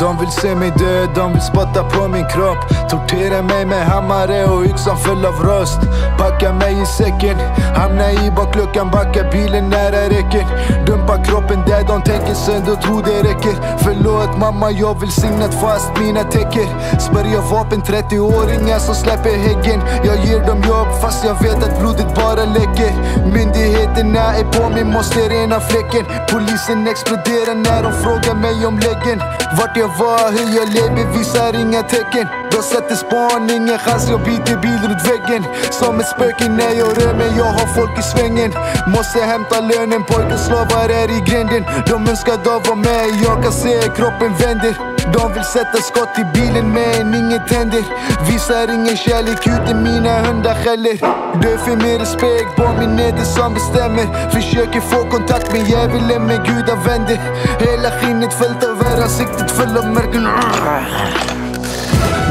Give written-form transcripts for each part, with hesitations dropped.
De vill se mig död, de vill spotta på min kropp. Tortera mig med hammare och yxan full av röst. Packa mig i säcken, hamna i bakluckan, backa bilen nära räcken. Dumpa kroppen där de tänker sönder och tror det räcker. Förlåt mamma, jag vill signat fast mina täcker. Spärja vapen, 30-åringar som släpper häggen. Jag ger dem jobb fast jag vet att blodet bara läcker. Myndigheterna är på mig, måste rena fläcken. Polisen exploderar när de frågar mig om läggen. Vart jag var, hur jag lever, visar inga tecken. De sätter span, ingen chans, jag byter bil runt väggen. Som ett spöke när jag rör mig, jag har folk i svängen. Måste hämta lönen, pojkar slavar är i gränden. De önskar de var med, jag kan se kroppen vänder. De vill sätta skott i bilen men inget händer. Visar ingen kärlek, ute mina hundar skäller. Dö för mer respekt, på min neder som bestämmer. Försöker få kontakt med djävulen men gudar vänder. Hela skinnet fällt över ansiktet full av märken.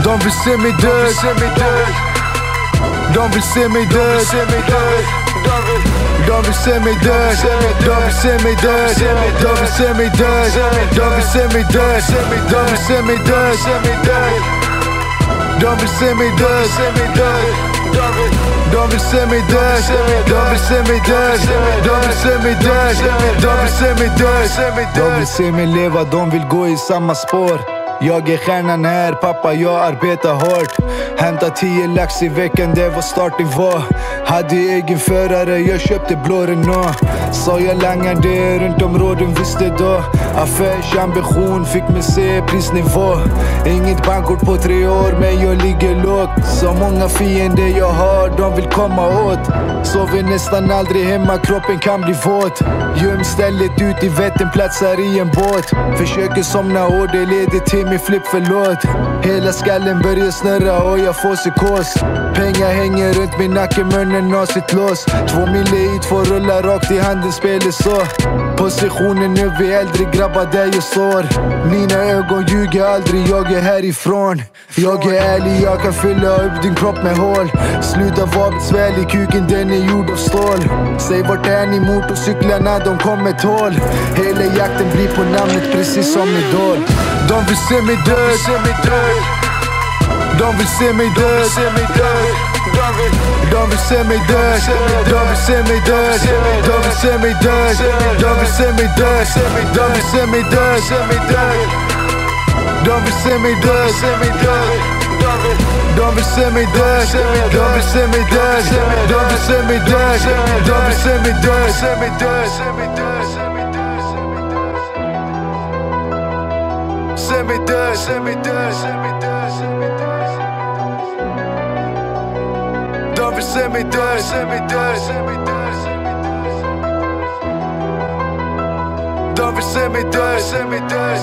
De vill se mig död, de vill se mig död. De vill se mig död, de vill se mig död. De vill se mig död, de vill se mig död. De vill se mig död, de vill se mig död. De vill se mig död, de vill se mig död. De vill se mig död, de vill se mig död. De vill se mig leva, de vill gå i samma spår. Jag är stjärnan här, pappa, jag arbetar hårt. Hämta 10 lax i veckan, det var startnivå. Hade egen förare, jag köpte blå Renault. Så jag langade runt områden, visste då. Affärsambition fick mig se prisnivå. Inget bankkort på 3 år, men jag ligger lågt. Så många fiender jag har, de vill komma åt. Sover nästan aldrig hemma, kroppen kan bli våt. Göm stället ut i Vättern, platsar i en båt. Försöker somna och det leder till min flipp, förlåt. Hela skallen börjar snurra och jag får psykos. Pengar hänger runt min nacke, munnen har sitt lås. 2 mille i 2 rullar rakt i handen, spelar så. Positionen nu vid äldre grabbar där jag står. Mina ögon ljuger aldrig, jag är härifrån. Jag är ärlig, jag kan fylla upp din kropp med hål. Sluta vara besvärlig, kuken den är gjord av stål. Säg vart är ni motorcyklarna, de kommer tål. Hela jakten blir på namnet precis som Idol. De vill se mig död, de vill se mig död. De vill se mig död, de vill se mig död. De vill se mig död, de vill se mig död. De vill se mig död, de vill se mig död. De vill se mig död, de vill se mig död. De vill se mig död, de vill se mig död. Se mig död, se mig död. De vill se mig död, se mig död. De vill se mig död, se mig död.